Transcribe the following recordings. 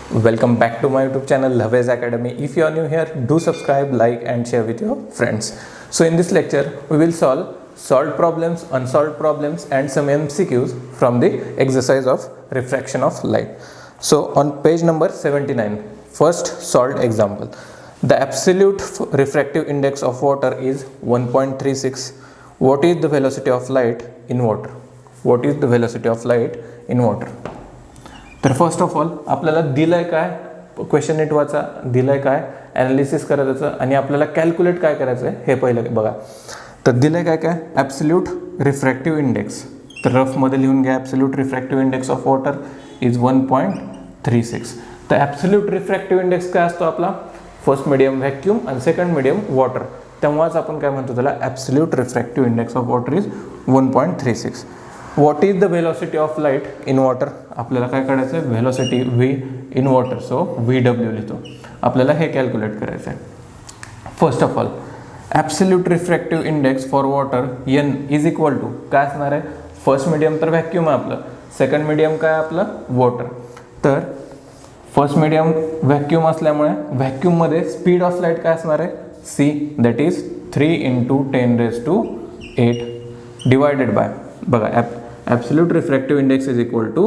Welcome back to my YouTube channel Lavez Academy. If you are new here, do subscribe, like and share with your friends. So in this lecture, we will solve solved problems, unsolved problems and some MCQs from the exercise of refraction of light. So on page number 79, first solved example. The absolute refractive index of water is 1.36. What is the velocity of light in water? What is the velocity of light in water? तर first of all आपल्याला दिलंय काय, question नीट वाचा, दिलंय काय, analysis करायचं आणि आपल्याला कॅल्क्युलेट काय करायचं आहे हे पहिलं बघा. तर दिलंय काय काय, ॲब्सोल्यूट रिफ्रॅक्टिव्ह इंडेक्स. तर रफमध्ये लिहून घ्या, absolute refractive index of water is 1.36. तर ॲब्सोल्यूट रिफ्रॅक्टिव्ह इंडेक्स काय असतो आपला, फर्स्ट मिडियम व्हॅक्यूम आणि सेकंड मिडियम वॉटर, तेव्हाच आपण काय म्हणतो त्याला absolute refractive index of water is 1.36. What is the velocity of light in water, आपल्याला काय करायचं आहे, velocity V in water, so VW लिहितो. आपल्याला हे कॅल्क्युलेट करायचं आहे. First of all absolute refractive index for water N is equal to काय असणार आहे, फर्स्ट मिडियम तर व्हॅक्यूम आहे आपलं, सेकंड मिडियम काय आपलं वॉटर. तर फर्स्ट मिडियम व्हॅक्यूम असल्यामुळे व्हॅक्यूममध्ये स्पीड ऑफ लाईट काय असणार आहे, C, that is 3 × 10⁸ divided bye, बघा absolute refractive index is equal to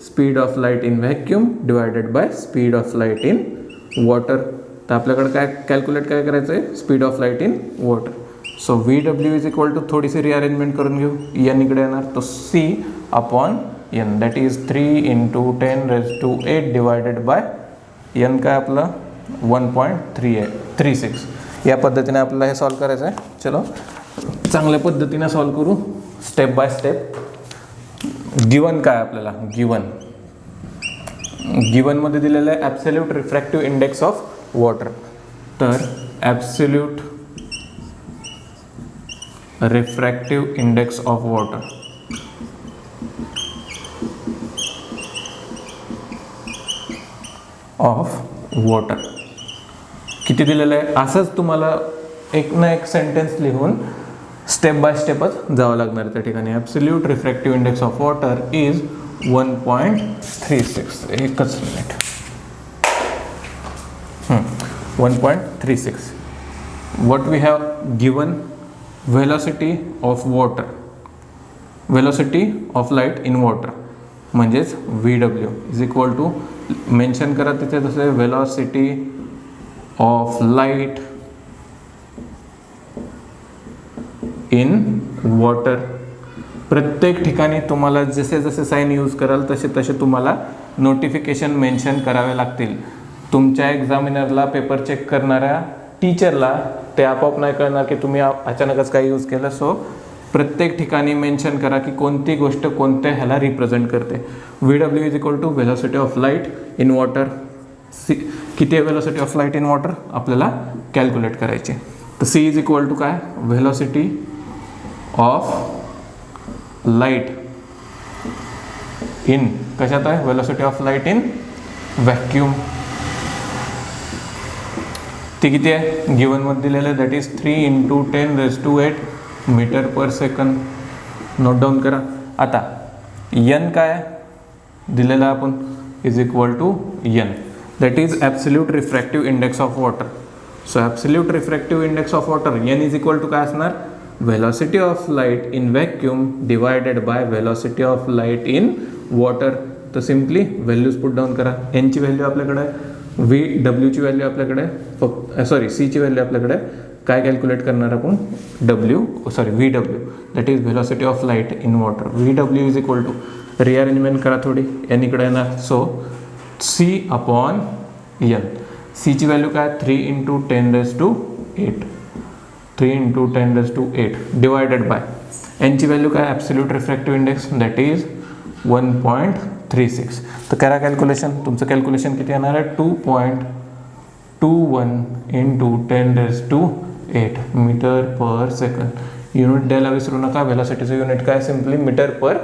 speed of light in vacuum divided by speed of light in water. तर आपल्याकडे काय कॅल्क्युलेट काय करायचं आहे, speed of light in water. So VW is equal to, थोडीशी rearrangement करून घेऊ, N इकडे येणार, तो C/N that is 3 × 10⁸ divided by N काय आपलं 1.36. या पद्धतीने आपल्याला हे सॉल्व करायचं आहे. चलो चांगल्या पद्धतीने सॉल्व करू, स्टेप बाय स्टेप. गिवन काय आपल्याला, गिवन मध्ये दिलेलं आहे absolute refractive index of water. तर absolute refractive index of water किती दिलेलं आहे, असंच तुम्हाला एक ना एक सेंटेन्स लिहून स्टेप बाय स्टेपच जावं लागणार त्या ठिकाणी. Absolute refractive index of water is 1.36. एकच minute, 1.36. What we have given, velocity of water, velocity of light in water म्हणजेच VW is equal to, mention करा तिथे तसे, velocity of light in water. प्रत्येक ठिकाणी तुम्हाला जसे जसे साईन यूज कराल तसे तसे तुम्हाला नोटिफिकेशन मेन्शन करावे लागतील. तुमच्या एक्झामिनरला, पेपर चेक करणाऱ्या टीचरला ते आपोआप नाही कळणार की तुम्ही अचानकच काही यूज केलं. सो प्रत्येक ठिकाणी मेन्शन करा की कोणती गोष्ट कोणत्या ह्याला रिप्रेझेंट करते. VW is equal to velocity of light in water. किती आहे velocity of light in water आपल्याला कॅल्क्युलेट करायची. तर C इज इक्वल टू काय, व्हेलॉसिटी ऑफ लाईट इन कशात आहे, velocity of light in vacuum. ती किती आहे, गिवन मध्ये दिलेलं आहे, that is 3 × 10⁸ metre per second. Note down करा. आता N काय दिलेलं आपण, is equal to N, that is absolute refractive index of water. So absolute refractive index of water N is equal to काय असणार, velocity of light in vacuum divided by velocity of light in water. तर simply values put down करा. N ची value आपल्याकडे आहे, VW ची value आपल्याकडे फक्त C ची व्हॅल्यू आपल्याकडे काय कॅल्क्युलेट करणार आपण, VW that is velocity of light in water. VW is equal to, rearrangement करा थोडी, N इकडे येणार, सो C/N. C ची व्हॅल्यू काय, 3 × 10⁸ डिवायडेड बाय N ची व्हॅल्यू काय, absolute refractive index that is 1.36. तर करा कॅल्क्युलेशन. तुमचं कॅल्क्युलेशन किती येणार आहे, 2.21 × 10⁸ मीटर पर सेकंड. युनिट द्यायला विसरू नका, व्हेलॉसिटीचं युनिट काय, सिम्पली मीटर पर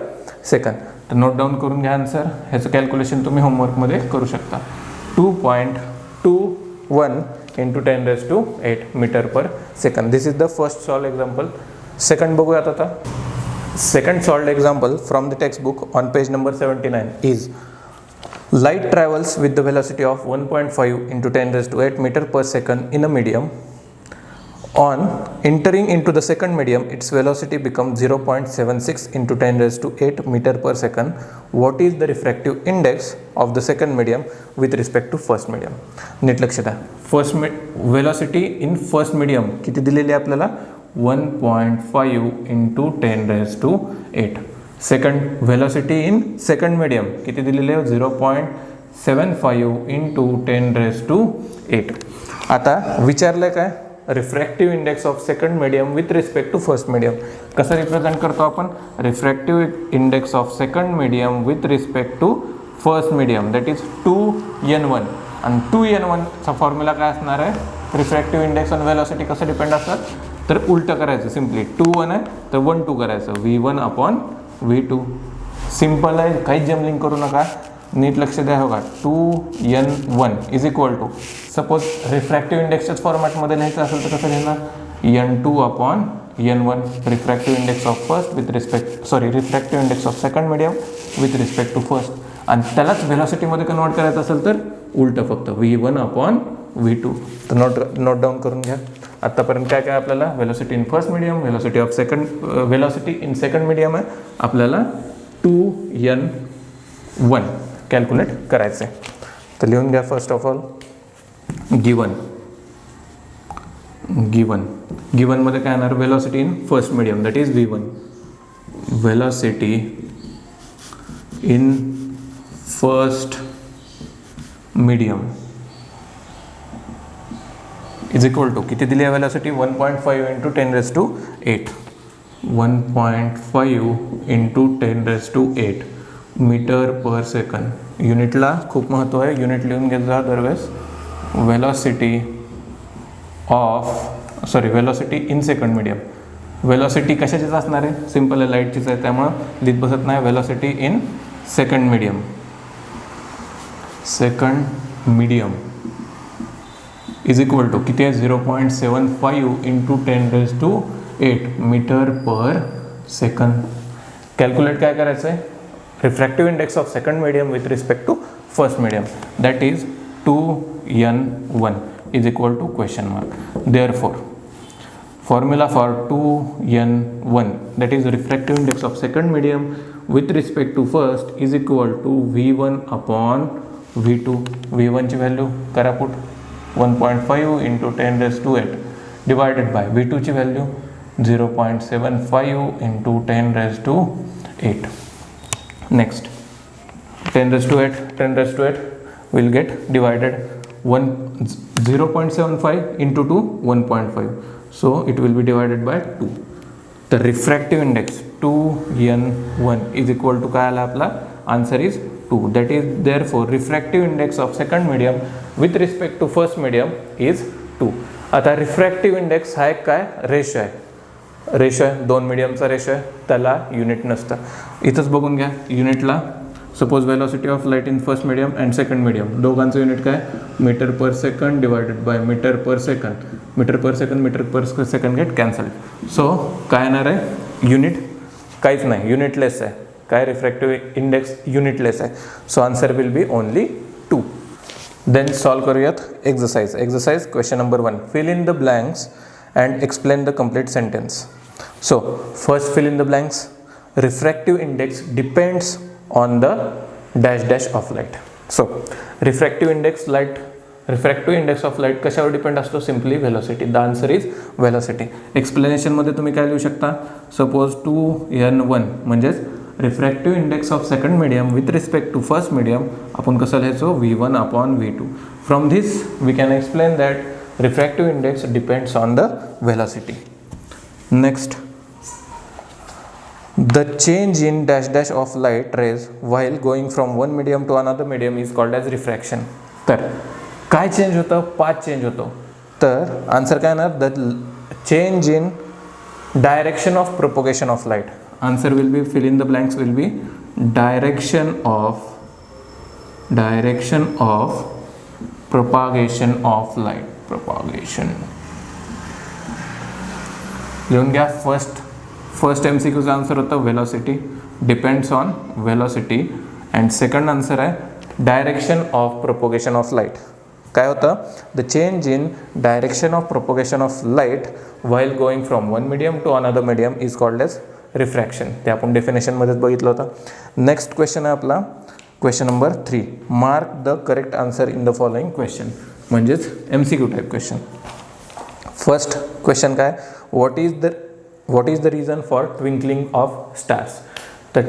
सेकंड. तर नोट डाऊन करून घ्या आन्सर. ह्याचं कॅल्क्युलेशन तुम्ही होमवर्कमध्ये करू शकता. 2.21 × 10⁸ metre per second. This is the first solve example. Second बघूयात आता. Second solved example from the textbook on page number 79 is Light travels with the velocity of 1.5 into 10 raised to 8 meter per second in a medium. On entering into the second medium, its velocity becomes 0.76 into 10 raised to 8 meter per second. What is the refractive index of the second medium with respect to first medium? नीट लक्ष द्या. First velocity in first medium किती दिलेली आहे आपल्याला? 1.5 into 10 raised to 8. Second velocity in second medium किती दिलेले आहे? 0.75 into 10 raised to 8. आता विचारलं काय? Refractive index of second medium with respect to first medium. कसं रिप्रेझेंट करतो आपण? Refractive index of second medium with respect to first medium, that is 2n1. आणि 2n1 चा फॉर्म्युला काय असणार आहे? रिफ्रॅक्टिव्ह इंडेक्स ऑन वेलॉसिटी कसं डिपेंड असतात? तर उलटं करायचं. सिम्पली 2 1 आहे तर 1 2 करायचं. v1/v2. सिम्पल आहे, काहीच जमलिंग करू नका. नीट लक्ष द्या. होगा 2n1 is equal to, suppose refractive इंडेक्सच्याच फॉर्मॅटमध्ये लिहायचं असेल तर कसं लिहिणार? n2/n1. Refractive index of first with respect refractive index of second medium with respect to first. आणि त्यालाच व्हेलॉसिटीमध्ये कन्वर्ट करायचं असेल तर उलटं फक्त v1/v2. तर नोट डाऊन करून घ्या. आत्तापर्यंत काय काय आपल्याला? Velocity in first medium, velocity in second medium आहे. आपल्याला 2n1 कॅल्क्युलेट करायचं आहे. तर लिहून घ्या. फर्स्ट ऑफ ऑल गिवन मध्ये काय येणार? Velocity in first medium that is v1. Velocity in first medium is equal to किती दिली आहे velocity? 1.5 into 10 raised to 8. 1.5 into 10 raised to 8 metre per second. युनिटला खूप महत्त्व आहे. युनिट लिहून घेत जा दरवेळेस. Velocity in second medium. Velocity कशाचीच असणार आहे? सिम्पल आहे, लाईटचीच आहे, त्यामुळं लिहित बसत नाही. Velocity in second medium is equal to किती आहे? 0.75 into 10 raised to 8 metre per second. Calculate काय करायचं आहे? Refractive index of second medium with respect to first medium that is 2n1 is equal to question mark. Therefore formula for 2n1 that is refractive index of second medium with respect to first is equal to v1/v2. v1 ची value करा put 1.5 into 10 raised to 8 divided by v2 ची value 0.75 into 10 raised to 8. Next 10 raised to 8 will get divided 0.75 into 2 1.5, so it will be divided by 2. The refractive index 2n1 is equal to काय आला आपला? Answer is 2. That is therefore refractive index of second medium with respect to first medium is 2. आता refractive index हा एक काय? Ratio आहे. दोन मीडियमचा ratio आहे, त्याला युनिट नसतं. इथंच बघून घ्या. युनिटला suppose velocity of light in first medium and second medium दोघांचं युनिट काय? Metre per second divided by metre per second get cancel. So काय येणार आहे? युनिट काहीच नाही, युनिटलेस आहे. काय? रिफ्रॅक्टिव्ह इंडेक्स युनिटलेस आहे. So answer will be only 2. Then solve करूयात exercise question number 1. Fill in the blanks and explain the complete sentence. So first fill in the blanks. Refractive index depends on the dash of light. So refractive index of light कशावर depend असतो? Simply velocity. The answer is velocity. Explanation मध्ये तुम्ही काय लिहू शकता? Suppose 2n1 म्हणजेच refractive index of second medium with respect to first medium आपण कसं लिहायचो? v1/v2. From this we can explain that refractive index depends on the velocity. Next, the change in dash of light rays while going from one medium to another medium is called as refraction. तर काय change होतं? Path change होतो. तर answer काय येणार? The change in direction of propagation of light. Answer will be, fill in the blanks will be direction of propagation of light. Propagation लिहून घ्या. First MCQचा आन्सर होता velocity, depends on velocity. And second answer आहे direction of propagation of light. काय होतं? The change in direction of propagation of light while going from one medium to another medium is called as refraction. ते आपण डेफिनेशनमध्येच बघितलं होतं. Next question आहे आपला question number 3. Mark the correct answer in the following question. म्हणजेच MCQ type question. First question काय? What is the reason for twinkling of stars. तर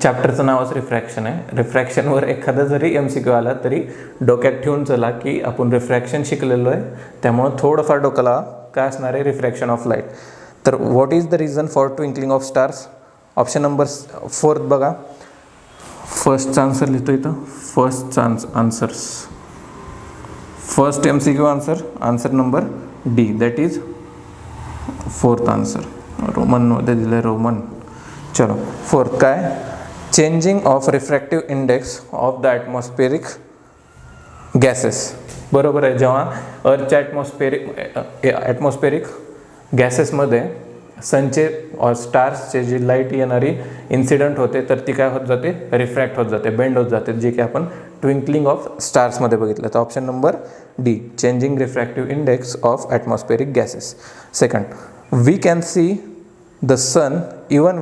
चॅप्टरचं नावच रिफ्रॅक्शन आहे. रिफ्रॅक्शनवर एखादा जरी MCQ आला तरी डोक्यात ठेवून चला की आपण रिफ्रॅक्शन शिकलेलो आहे, त्यामुळं थोडंफार डोक्याला काय असणार आहे? Refraction of light. तर what is the reason for twinkling of stars. Option number 4 बघा. फर्स्टचा आन्सर लिहितो इथं. First MCQ answer number D, that is 4th answer. रोमनमध्ये दिलं आहे रोमन. चलो 4th काय? Changing of refractive index of the atmospheric gases. बरोबर आहे. जेव्हा अर्थच्या ॲटमॉस्फेरिक गॅसेसमध्ये सनचे स्टार्सचे जी लाईट येणारी इन्सिडंट होते तर ती काय होत जाते? रिफ्रॅक्ट होत जाते, बेंड होत जाते, जे की आपण ट्विंकलिंग ऑफ स्टार्समध्ये बघितलं. तर option number D, changing refractive index of atmospheric gases. Second, we can see the sun even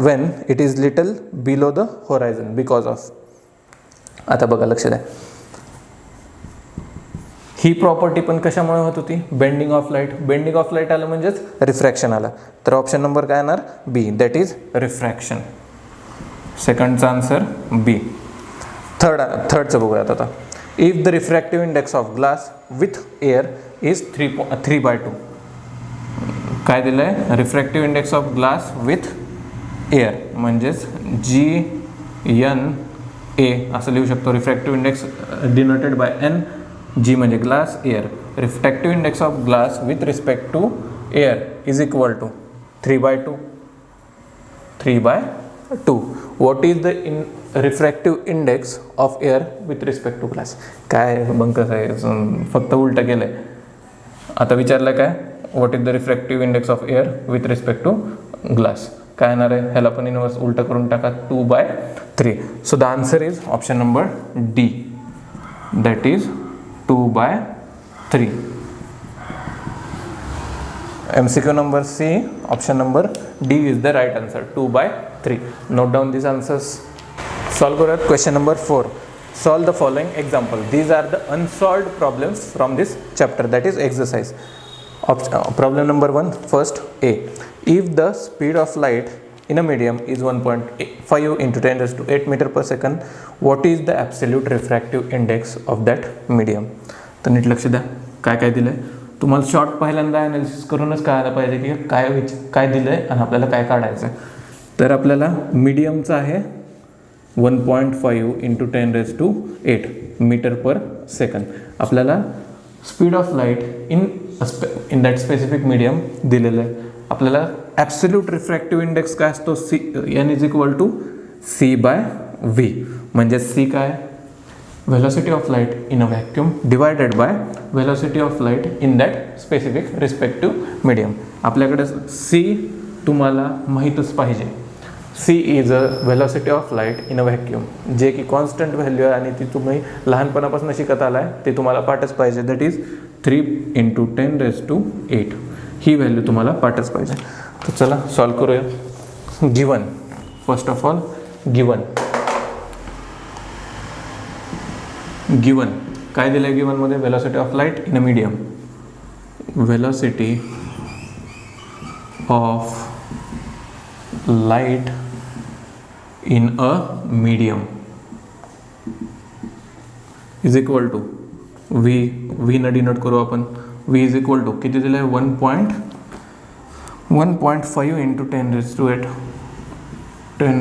when it is little below the horizon because of. आता बघा लक्ष द्या. ही प्रॉपर्टी पण कशामुळे होत होती? Bending of light. Bending of light आलं म्हणजेच रिफ्रॅक्शन आलं. तर ऑप्शन नंबर काय येणार? B, that is refraction. सेकंडचा आन्सर B. थर्डचं बघूयात आता. If the refractive index of glass with air is 3/2. काय दिलं आहे? Refractive index of glass with air म्हणजेच GNA असं लिहू शकतो. Refractive index denoted by N. G म्हणजे glass, air. Refractive index of glass with respect to air is equal to 3/2. What is the refractive index of air with respect to glass. काय मग कसं आहे? फक्त उलटं केलं आहे. आता विचारलं काय? What is the refractive index of air with respect to glass. काय येणार आहे? ह्याला पण इनवर्स उलटं करून टाका. 2/3. So the answer is option number D, that is 2/3. MCQ number C, option number D is the right answer. 2/3. Note down these answers. Solve करूयात. Question number 4. Solve the following example. These are the unsolved problems from this chapter, that is exercise. Problem number 1, first A. If the speed of light in a medium is 1.5 into 10 raised to 8 meter per second, what is the absolute refractive index of that medium? तर नीट लक्ष द्या. काय काय दिलं आहे तुम्हाला. Short पहिल्यांदा analysis करूनच कळायला पाहिजे की काय दिलं आहे आणि आपल्याला काय काढायचं आहे. तर आपल्याला मीडियमचं आहे 1.5 into 10 raised to 8 metre per second. आपल्याला speed of light in that specific medium दिलेलं आहे. आपल्याला ॲब्सोल्यूट रिफ्रॅक्टिव्ह इंडेक्स काय असतो? N is equal to C/V. म्हणजे C काय? velocity of light in a vacuum divided by velocity of light in that specific respective medium. आपल्याकडे C तुम्हाला माहीतच पाहिजे. C is a velocity of light in a vacuum, जे की constant value आहे आणि ती तुम्ही लहानपणापासून शिकत आलाय, ते तुम्हाला पाठच पाहिजे. That is 3 into 10 raised to 8. ही व्हॅल्यू तुम्हाला पाठच पाहिजे. तर चला सॉल्व करूया. Given, first of all given काय दिलं आहे? गिवनमध्ये velocity of light in a medium. Velocity of light in a medium is equal to V न डिनोट करू आपण. व्ही इज इक्वल टू किती दिलं आहे? 1.5 into 10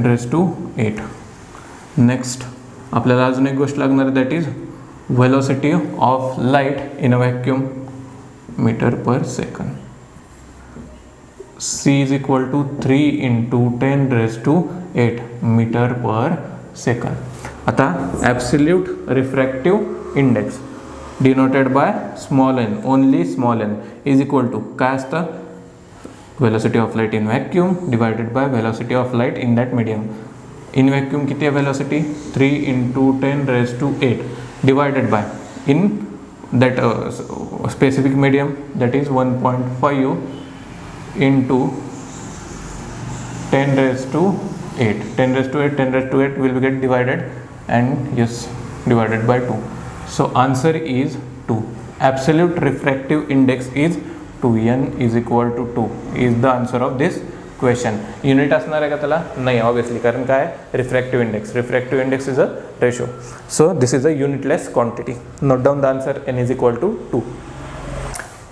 raised to 8. नेक्स्ट आपल्याला अजून एक गोष्ट लागणार आहे, that is velocity of light in a vacuum metre per second. C is equal to 3 into 10 raised to 8 metre per second. आता absolute refractive index denoted by small n, only small n is equal to काय असतं? velocity of light in vacuum divided by velocity of light in that medium. In vacuum किती आहे velocity 3 × 10⁸ divided bye in that specific medium that is 1.5 × 10⁸ will be get divided and yes divided by 2. So answer is 2. Absolute refractive index is 2. n is equal to 2 is the answer of this question. Unit असणार आहे का त्याला? नाही obviously, कारण काय refractive index is a ratio. So this is a unitless quantity. Note down the answer n is equal to 2.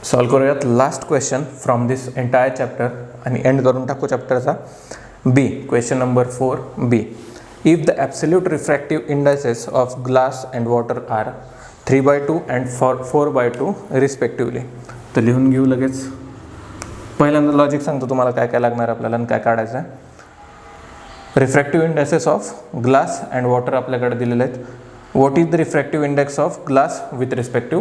Solve करूयात last question from this entire chapter आणि end करून टाकू चॅप्टरचा. B, question number 4b. If the absolute refractive indices of glass and water are 3/2 and 4/2 respectively. तर लिहून घेऊ लगेच. पहिल्यांदा logic सांगतो तुम्हाला काय काय लागणार आपल्याला आणि काय काढायचं आहे. Refractive indexes of glass and water आपल्याकडे दिलेले आहेत. What is the refractive index of glass with respect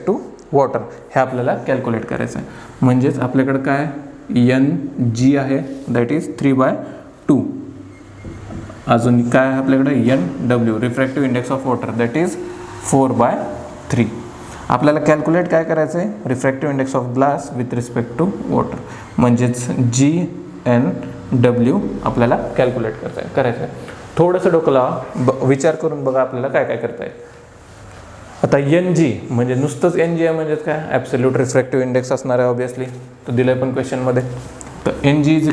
to water हे आपल्याला कॅल्क्युलेट करायचं आहे. म्हणजेच आपल्याकडे काय NG आहे दॅट इज 3/2. अजून काय आहे आपल्याकडे NW refractive index of water that is 4/3. आपल्याला कॅल्क्युलेट काय करायचं आहे refractive index of glass with respect to water म्हणजेच GNW आपल्याला कॅल्क्युलेट करायचं आहे. थोडंसं डोकं लावा, विचार करून बघा आपल्याला काय काय करता येईल. आता NG म्हणजे नुसतंच NG आहे म्हणजेच काय ॲब्सोल्यूट रिफ्रॅक्टिव्ह इंडेक्स असणार आहे ऑब्वियसली, तो दिलं आहे पण क्वेश्चनमध्ये. तर NG इज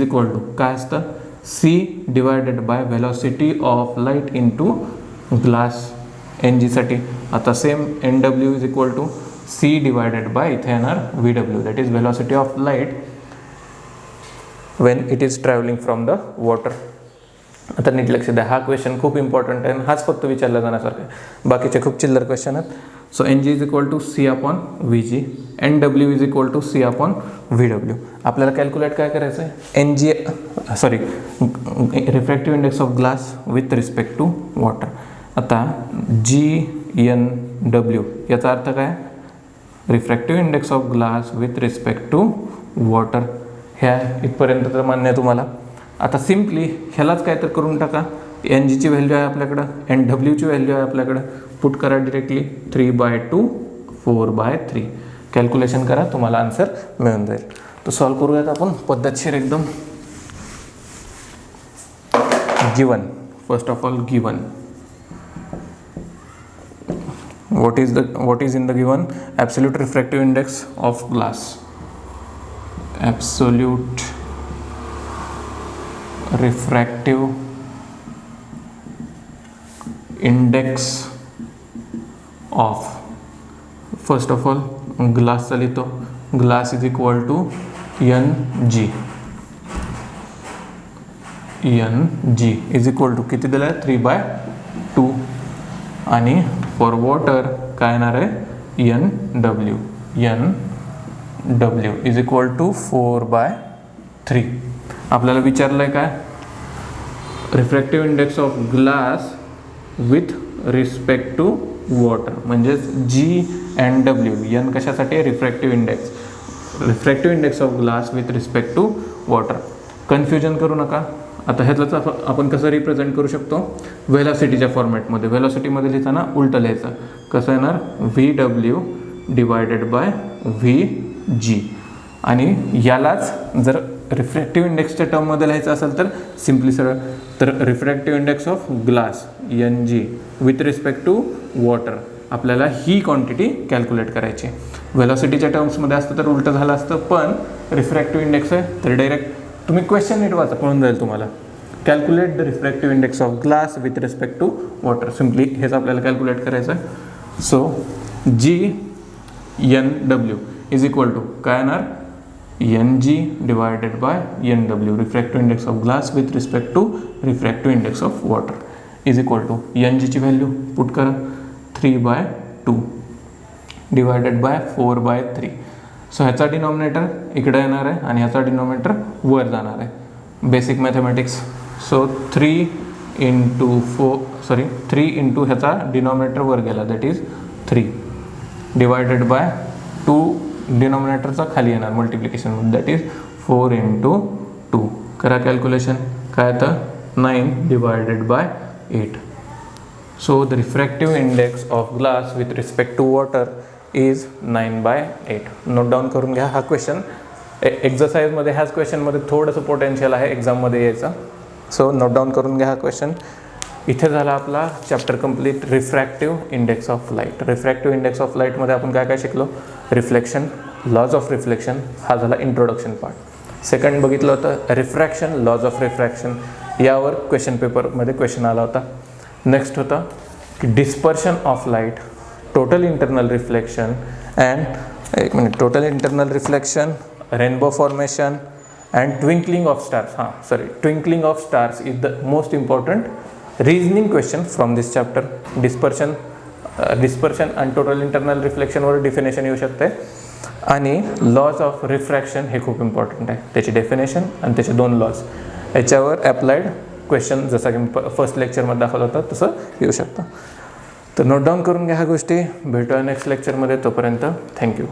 इक्वल टू काय असतं C divided by velocity of light into glass NGसाठी. आता same NW is equal to C divided by इथे येणार VW that is velocity of light when it is travelling from the water. आता नीट लक्ष द्या, हा क्वेश्चन खूप इम्पॉर्टंट आहे आणि हाच फक्त विचारला जाण्यासारखा आहे, बाकीचे खूप चिल्लर क्वेश्चन आहेत. So NG is equal to C/VG, NW is equal to C/VW. आपल्याला कॅल्क्युलेट काय करायचं आहे refractive index of glass with respect to water. आता GNW याचा अर्थ काय refractive index of glass with respect to water. ह्या इथपर्यंत तर मान्य आहे तुम्हाला. आता सिम्पली ह्यालाच काय तर करून टाका. NGची व्हॅल्यू आहे आपल्याकडं, NWची व्हॅल्यू आहे आपल्याकडं, पुट करा डिरेक्टली 3/2 4/3 कॅल्क्युलेशन करा, तुम्हाला आन्सर मिळून जाईल. तो सॉल्व करूयात आपण पद्धतशीर एकदम. Given, first of all given what is in the given absolute refractive index of glass. Absolute refractive index of, first of all glass चा लिहितो. glass is equal to NG is equal to किती दिलं आहे 3/2 आणि for water काय येणार आहे NW is equal to 4/3. आपल्याला विचारलं आहे काय refractive index of glass with respect to water म्हणजेच GNW. N कशासाठी refractive index of glass with respect to water. Confusion करू नका. आता ह्याचं आपण कसं रिप्रेझेंट करू शकतो व्हेलॉसिटीच्या फॉर्मॅटमध्ये. व्हेलॉसिटीमध्ये लिहिताना उलटं लिहायचं. कसं येणार VW डिवायडेड बाय VG. आणि यालाच जर रिफ्रॅक्टिव्ह इंडेक्सच्या टर्ममध्ये लिहायचं असेल तर सिम्पली सरळ तर refractive index of glass NG with respect to water आपल्याला ही क्वांटिटी कॅल्क्युलेट करायची. व्हेलॉसिटीच्या टर्म्समध्ये असतं तर उलटं झालं असतं, पण रिफ्रॅक्टिव्ह इंडेक्स आहे तर डायरेक्ट तुम्ही क्वेश्चन नीट वाचा कळून जाईल तुम्हाला. Calculate the refractive index of glass with respect to water. Simply हेच आपल्याला कॅल्क्युलेट करायचं आहे. So GNW is equal to काय येणार NG divided by NW refractive index of glass with respect to refractive index of water is equal to NGची value put करा 3/2 divided by 4/3. So ह्याचा denominator इकडे येणार आहे आणि ह्याचा डिनॉमिनेटर वर जाणार आहे. Basic mathematics. सो 3 इंटू ह्याचा डिनॉमिनेटर वर गेला दॅट इज 3 डिवायडेड बाय 2 डिनॉमिनेटरचा खाली येणार मल्टिप्लिकेशन दॅट इज 4 × 2. करा कॅल्क्युलेशन, काय आता 9 divided by 8. So the refractive index of glass with respect to water is 9/8. Note down करून घ्या. हा क्वेश्चन एक्झरसाइजमध्ये, ह्याच क्वेश्चनमध्ये थोडंसं पोटेन्शियल आहे एक्झाममध्ये यायचं. सो नोट डाऊन करून घ्या हा क्वेश्चन. इथे झाला आपला chapter complete, refractive index of light. Refractive index of लाईटमध्ये आपण काय काय शिकलो? रिफ्लेक्शन, लॉज ऑफ रिफ्लेक्शन, हा झाला इंट्रोडक्शन पार्ट. सेकंड बघितलं होतं रिफ्रॅक्शन, लॉज ऑफ रिफ्रॅक्शन, यावर क्वेश्चन पेपरमध्ये क्वेश्चन आला होता. नेक्स्ट होता की dispersion of light, total internal reflection and total internal reflection, rainbow formation and twinkling of stars. Twinkling of stars is the most important reasoning question from this chapter. Dispersion आणि total internal रिफ्लेक्शनवर definition येऊ शकते. आणि lodge of refraction हे खूप important आहे, त्याची definition आणि त्याचे 2 लॉज, याच्यावर ॲप्लाइड क्वेश्चन जसं की फर्स्ट लेक्चरमध्ये दाखवलं होतं तसं येऊ शकतं. तर नोट डाऊन करून घ्या ह्या गोष्टी. भेटूया नेक्स्ट लेक्चरमध्ये. तोपर्यंत थँक्यू.